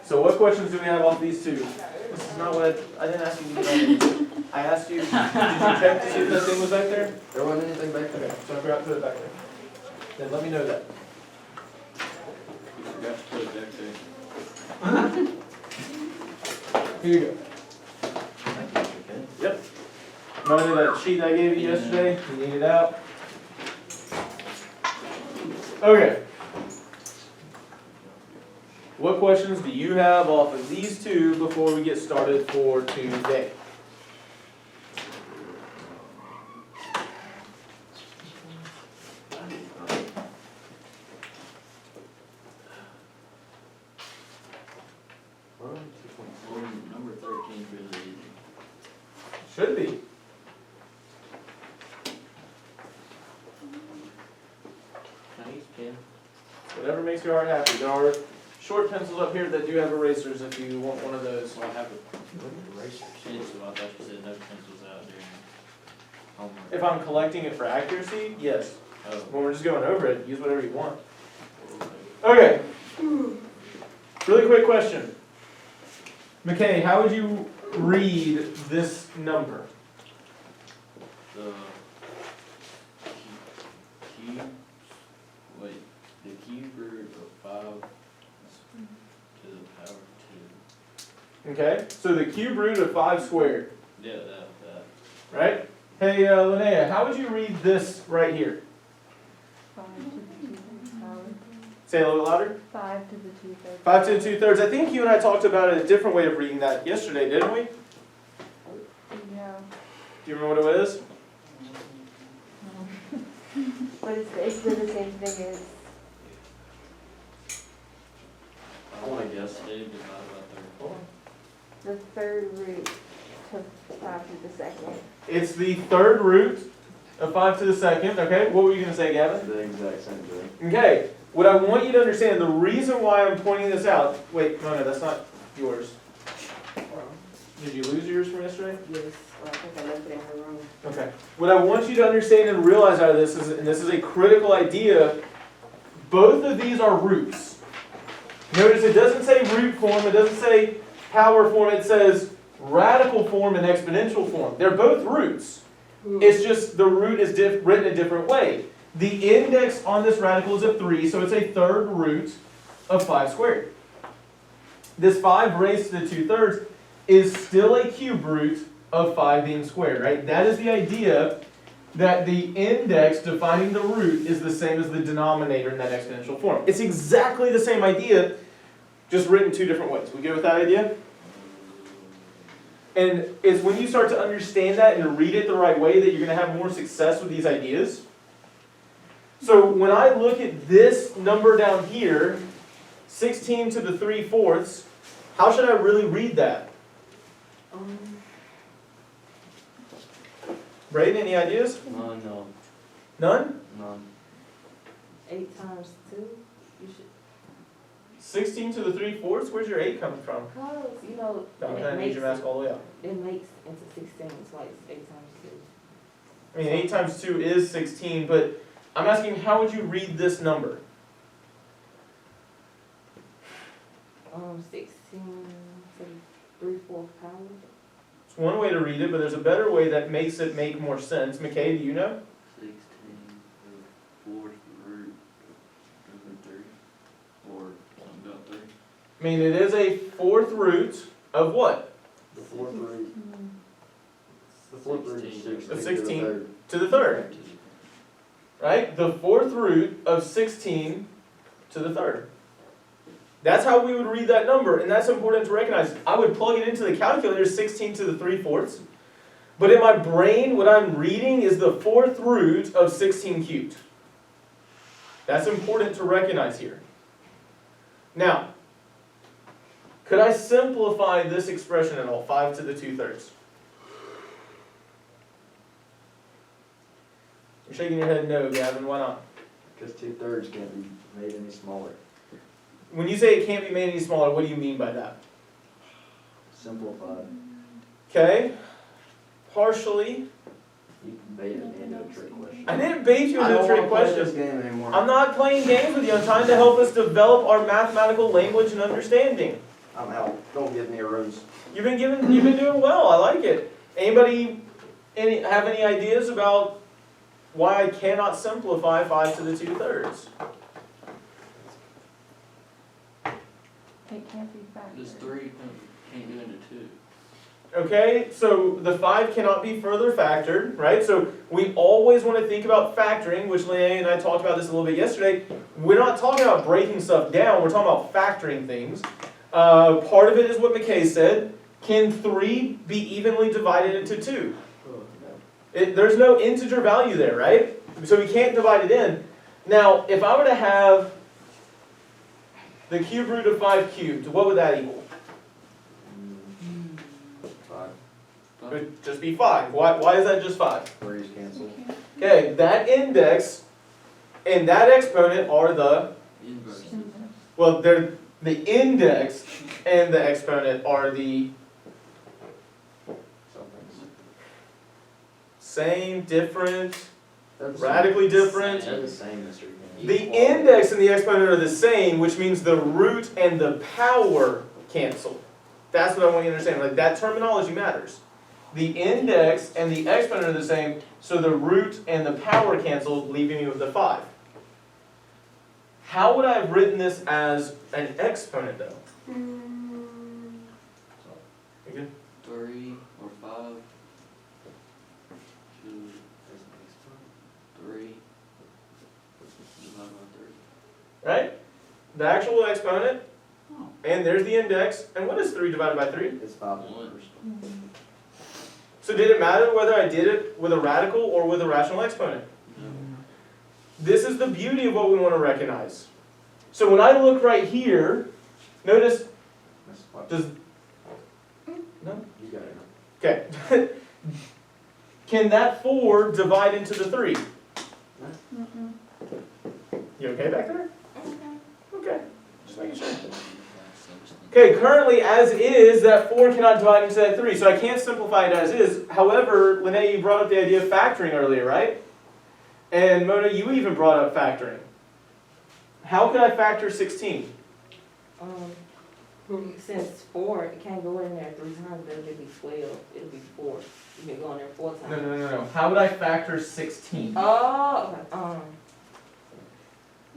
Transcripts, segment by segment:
So what questions do we have off these two? This is not what I didn't ask you to do anything. I asked you, did you check to see if that thing was back there? There wasn't anything back there. Okay, so I forgot to put it back there. Then let me know that. You forgot to put it back there. Here you go. Yep. Remember that sheet I gave you yesterday? You need it out. Okay. What questions do you have off of these two before we get started for today? Number 13 is really easy. Should be. Nice pen. Whatever makes your heart happy. There are short pencils up here that do have erasers if you want one of those. So I have a eraser pencil. I thought you said no pencils out during homework. If I'm collecting it for accuracy, yes. Oh. When we're just going over it, use whatever you want. Okay. Really quick question. McKay, how would you read this number? The cube, wait, the cube root of 5 to the power 2. Okay, so the cube root of 5 squared, Yeah, that. right? Hey, Linnea, how would you read this right here? 5 to the 2/3 power. Say it a little louder. 5 to the 2/3. 5 to the 2/3. I think you and I talked about a different way of reading that yesterday, didn't we? Yeah. Do you remember what it was? But it's basically the same thing as, I want to guess Dave divided by 34. the third root to 5 to the second. It's the third root of 5 to the second. Okay, what were you going to say, Gavin? The exact same thing. Okay, what I want you to understand, the reason why I'm pointing this out, wait, no, that's not yours. Did you lose yours from yesterday? Yes, I think I left it in her room. Okay. What I want you to understand and realize out of this is, and this is a critical idea, both of these are roots. Notice it doesn't say root form, it doesn't say power form, it says radical form and exponential form. They're both roots. It's just the root is written a different way. The index on this radical is a 3, so it's a third root of 5 squared. This 5 raised to the 2/3 is still a cube root of 5 being squared, right? That is the idea that the index defining the root is the same as the denominator in that exponential form. It's exactly the same idea, just written two different ways. We good with that idea? And it's when you start to understand that and read it the right way that you're going to have more success with these ideas. So when I look at this number down here, 16 to the 3/4, how should I really read that? Braden, any ideas? No. None? None. 8 times 2, you should, 16 to the 3/4, where's your 8 coming from? because, you know, No, I'm trying to need your mask all the way up. it makes into 16, so like 8 times 2. I mean, 8 times 2 is 16, but I'm asking how would you read this number? 16 to the 3/4 power. It's one way to read it, but there's a better way that makes it make more sense. McKay, do you know? 16 the 4th root of 3. Or something about 3. I mean, it is a 4th root of what? The fourth root. The fourth root is 16. Of 16 to the 3rd. Right? The 4th root of 16 to the 3rd. That's how we would read that number, and that's important to recognize. I would plug it into the calculator, 16 to the 3/4. But in my brain, what I'm reading is the 4th root of 16 cubed. That's important to recognize here. Now, could I simplify this expression at all? 5 to the 2/3. You're shaking your head no, Gavin. Why not? Because 2/3 can't be made any smaller. When you say it can't be made any smaller, what do you mean by that? Simplified. Okay. Partially. You baited me into a trick question. I didn't bait you I into a don't trick wanna play question. this game anymore. I'm not playing games with you. I'm trying to help us develop our mathematical language and understanding. I'm out. Don't give me a rose. You've been doing well. I like it. Anybody have any ideas about why I cannot simplify 5 to the 2/3? It can't be factored. This 3 can't go into 2. Okay, so the 5 cannot be further factored, right? So we always want to think about factoring, which Linnea and I talked about this a little bit yesterday. We're not talking about breaking stuff down, we're talking about factoring things. Part of it is what McKay said. Can 3 be evenly divided into 2? There's no integer value there, right? So we can't divide it in. Now, if I were to have the cube root of 5 cubed, what would that equal? 5. It would just be 5. Why is that just 5? 3's canceled. Okay, that index and that exponent are the, Inverse. well, they're the index and the exponent are the Something's. same, different, They're the radically same. different. They're the same, Mr. King. The index and the exponent are the same, which means the root and the power cancel. That's what I want you to understand. Like, that terminology matters. The index and the exponent are the same, so the root and the power cancel, leaving me with the 5. How would I have written this as an exponent, though? You good? 3 or 5. 2, 3. Divided by 3. Right? The actual exponent, Oh. and there's the index, and what is 3 divided by 3? It's 5 One. first. So did it matter whether I did it with a radical or with a rational exponent? No. This is the beauty of what we want to recognize. So when I look right here, notice, That's 5. does, no? You got it. Okay. Can that 4 divide into the 3? Mm-mm. You okay back there? Okay. Okay, just making sure. Okay, currently as is, that 4 cannot divide into that 3, so I can't simplify it as is. However, Linnea, you brought up the idea of factoring earlier, right? And Mona, you even brought up factoring. How could I factor 16? Since 4, it can't go in there 3 times, it'll be 12, it'll be 4. You can go in there 4 times. No. How would I factor 16? Oh, okay,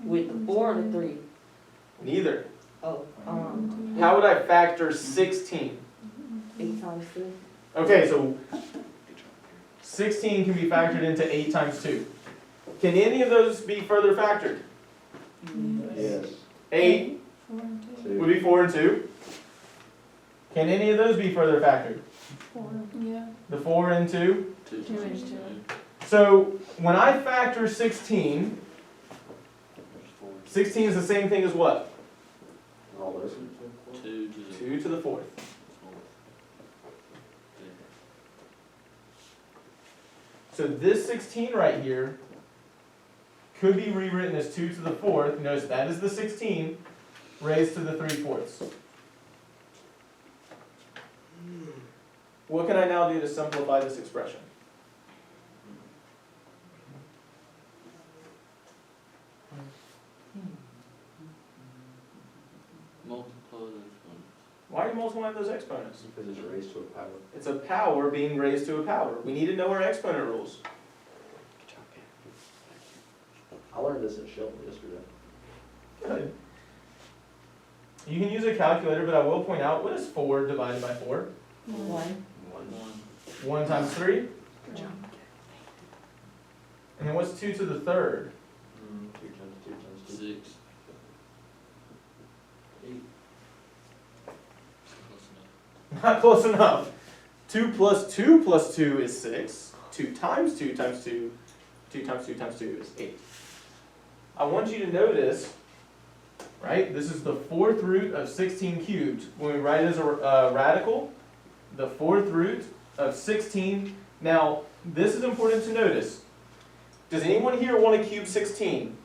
with the 4 and the 3, Neither. oh, How would I factor 16? 8 times 2. Okay, so 16 can be factored into 8 times 2. Can any of those be further factored? Yes. 8 4 and 2. 2. would be 4 and 2. Can any of those be further factored? 4. Yeah. The 4 and 2? 2 Two times and 2. two. So when I factor 16, There's 4. 16 is the same thing as what? All those. 2 to the 2 to the 4th. 4th. So this 16 right here could be rewritten as 2 to the 4th. Notice that is the 16 raised to the 3/4. What can I now do to simplify this expression? Multiply those ones. Why are you multiplying those exponents? Because it's raised to a power. It's a power being raised to a power. We need to know our exponent rules. Good job, Ken. I learned this at Shelton yesterday. Good. You can use a calculator, but I will point out, what is 4 divided by 4? 1. 1. 1 times 3? Good job. And then what's 2 to the 3rd? 2 times 2 times 2. 6. 8. Close enough. Not close enough. 2 plus 2 plus 2 is 6. 2 times 2 times 2, 2 times 2 times 2 is 8. I want you to notice, right, this is the 4th root of 16 cubed. When we write it as a radical, the 4th root of 16. Now, this is important to notice. Does anyone here want to cube 16?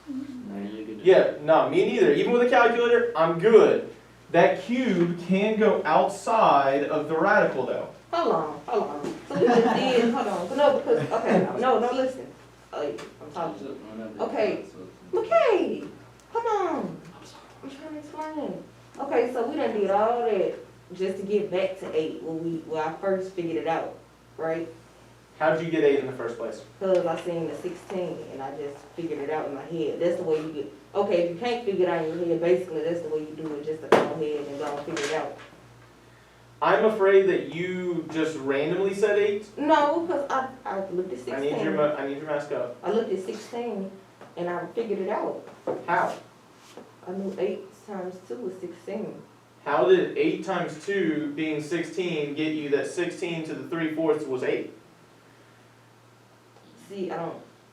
Negative. Yeah, no, me neither. Even with a calculator, I'm good. That cube can go outside of the radical though. Hold on. So we just did, hold on, no, because, okay, no, listen. I'm talking to Okay. McKay, hold on. I'm trying to explain. Okay, so we done did all that just to get back to 8 when I first figured it out, right? How did you get 8 in the first place? Because I seen the 16 and I just figured it out in my head. That's the way you get, okay, if you can't figure it out in your head, basically that's the way you do it, just to go ahead and go and figure it out. I'm afraid that you just randomly said 8. No, because I looked at 16. I need your mask up. I looked at 16 and I figured it out. How? I knew 8 times 2 was 16. How did 8 times 2 being 16 get you that 16 to the 3/4 was 8? See,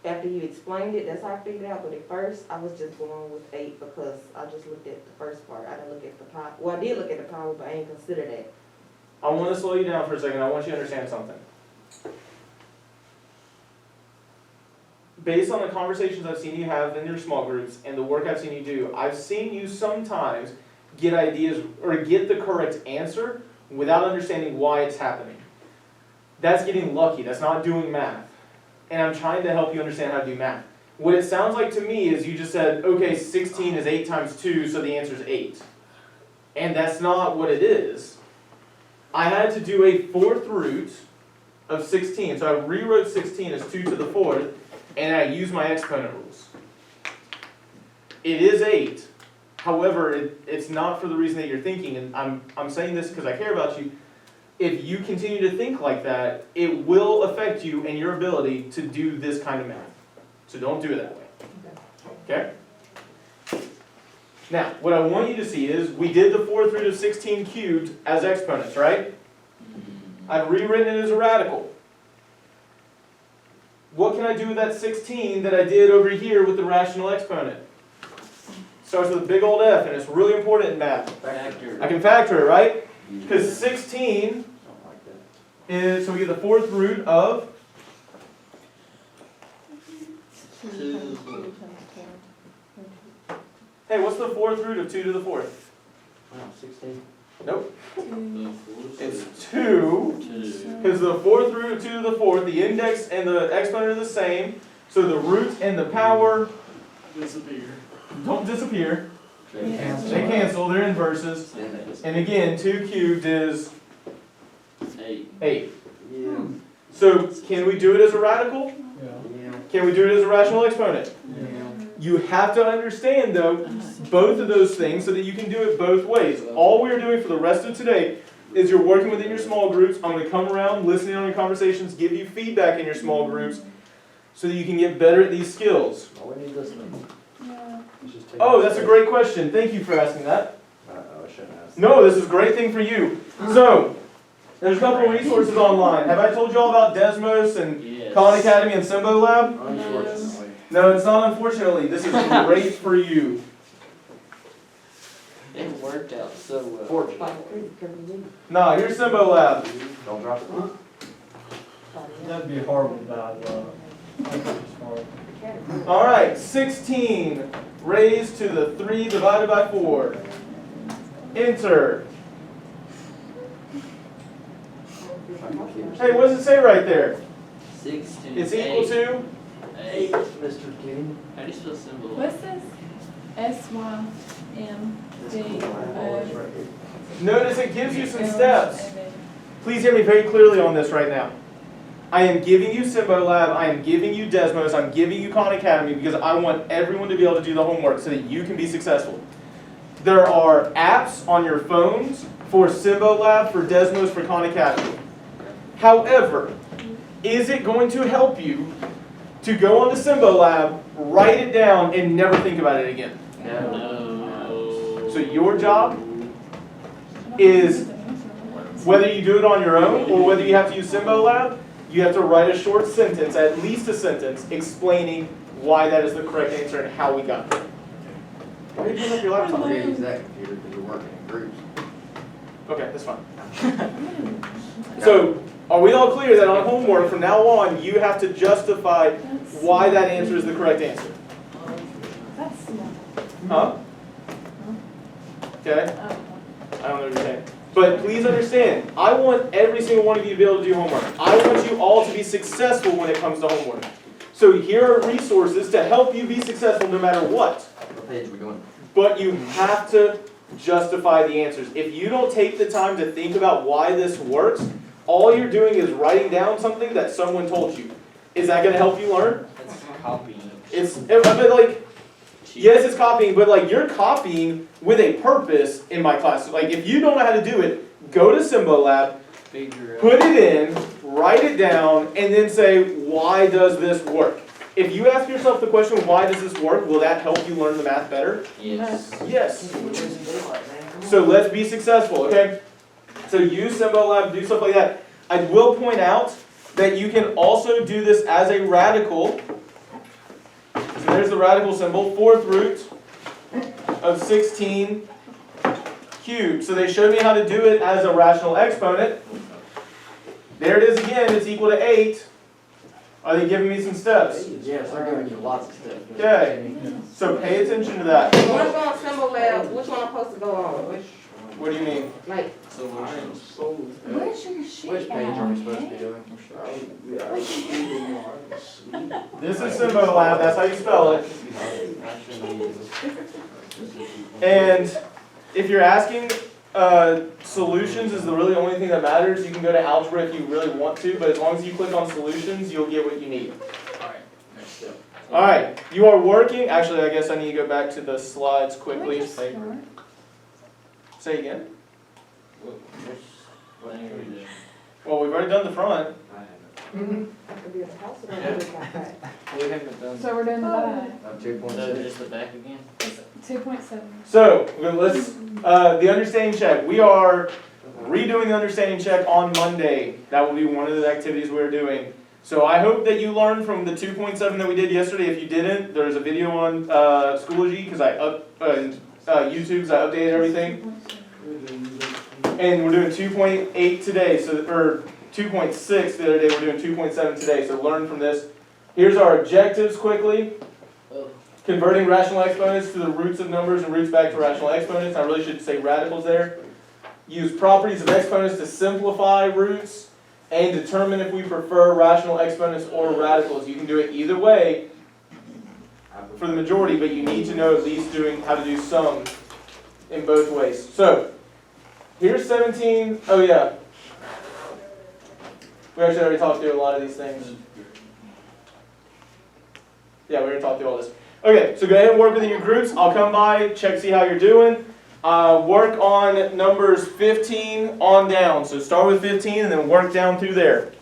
after you explained it, that's how I figured it out. But at first, I was just going with 8 because I just looked at the first part. I didn't look at the power. Well, I did look at the power, but I didn't consider that. I want to slow you down for a second. I want you to understand something. Based on the conversations I've seen you have in your small groups and the work I've seen you do, I've seen you sometimes get ideas or get the correct answer without understanding why it's happening. That's getting lucky. That's not doing math. And I'm trying to help you understand how to do math. What it sounds like to me is you just said, okay, 16 is 8 times 2, so the answer is 8. And that's not what it is. I had to do a 4th root of 16. So I rewrote 16 as 2 to the 4th, and I used my exponent rules. It is 8. However, it's not for the reason that you're thinking, and I'm saying this because I care about you. If you continue to think like that, it will affect you and your ability to do this kind of math. So don't do it that way. Okay? Now, what I want you to see is, we did the 4th root of 16 cubed as exponents, right? I've rewritten it as a radical. What can I do with that 16 that I did over here with the rational exponent? Starts with a big old F, and it's really important in math. I can factor it, right? Because 16 is, so we get the 4th root of 2. Hey, what's the 4th root of 2 to the 4th? Wow, 16. Nope. It's 2. Because the 4th root of 2 to the 4th, the index and the exponent are the same. So the root and the power don't disappear. They cancel. They're inverses. And again, 2 cubed is 8. Yeah. So can we do it as a radical? Yeah. Can we do it as a rational exponent? Yeah. You have to understand, though, both of those things so that you can do it both ways. All we're doing for the rest of today is you're working within your small groups. I'm going to come around, listening on your conversations, give you feedback in your small groups so that you can get better at these skills. All we need listening. Yeah. Oh, that's a great question. Thank you for asking that. I shouldn't ask. No, this is a great thing for you. So, there's a couple of resources online. Have I told you all about Desmos and Khan Academy and Symbolab? Unfortunately. No, it's not unfortunately. This is great for you. It worked out so well. Fortunately. Nah, here's Symbolab. Don't drop it. That'd be a horrible bad Alright, 16 raised to the 3 divided by 4. Enter. Hey, what does it say right there? 16. It's equal to? 8. Mr. King. How do you spell symbol? What's this? SYMB. Notice it gives you some steps. Please hear me very clearly on this right now. I am giving you Symbolab, I am giving you Desmos, I'm giving you Khan Academy because I want everyone to be able to do the homework so that you can be successful. There are apps on your phones for Symbolab, for Desmos, for Khan Academy. However, is it going to help you to go onto Symbolab, write it down, and never think about it again? No. So your job is, whether you do it on your own or whether you have to use Symbolab, you have to write a short sentence, at least a sentence, explaining why that is the correct answer and how we got there. Why are you putting up your laptop? We're gonna use that computer because we're working in groups. Okay, that's fine. So, are we all clear that on homework, from now on, you have to justify why that answer is the correct answer? That's small. Huh? Okay, Oh. I don't know what you're saying. But please understand, I want every single one of you to be able to do homework. I want you all to be successful when it comes to homework. So here are resources to help you be successful no matter what. What page are we doing? But you have to justify the answers. If you don't take the time to think about why this works, all you're doing is writing down something that someone told you. Is that going to help you learn? That's copying. It's, but like, yes, it's copying, but like you're copying with a purpose in my class. Like if you don't know how to do it, go to Symbolab, Figure out. put it in, write it down, and then say, why does this work? If you ask yourself the question, why does this work, will that help you learn the math better? Yes. Yes. So let's be successful, okay? So use Symbolab, do stuff like that. I will point out that you can also do this as a radical. So there's the radical symbol, 4th root of 16 cubed. So they showed me how to do it as a rational exponent. There it is again, it's equal to 8. Are they giving me some steps? Yes, they're giving you lots of steps. Okay, so pay attention to that. When I go on Symbolab, which one I'm supposed to go on? What do you mean? Like, Solutions. Where's your sheet Which page are we supposed to be doing? This is Symbolab, that's how you spell it. And if you're asking, solutions is the really only thing that matters. You can go to algebra if you really want to, but as long as you click on solutions, you'll get what you need. Alright, next step. Alright, you are working, actually I guess I need to go back to the slides quickly. Say again? What thing are we doing? Well, we've already done the front. could be a house or a back. We haven't done. So we're doing the back. 2.6. Just the back again? 2.7. So, let's, the understanding check. We are redoing the understanding check on Monday. That will be one of the activities we're doing. So I hope that you learned from the 2.7 that we did yesterday. If you didn't, there's a video on Schoology, because YouTube, because I updated everything. And we're doing 2.8 today, or 2.6 the other day, we're doing 2.7 today, so learn from this. Here's our objectives quickly. Converting rational exponents to the roots of numbers and roots back to rational exponents. I really should say radicals there. Use properties of exponents to simplify roots and determine if we prefer rational exponents or radicals. You can do it either way for the majority, but you need to know at least how to do some in both ways. So, here's 17. Oh yeah. We actually already talked through a lot of these things. Yeah, we already talked through all this. Okay, so go ahead and work within your groups. I'll come by, check, see how you're doing. Work on numbers 15 on down. So start with 15 and then work down through there.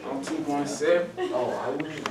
I'm 2.7. Oh, I wouldn't.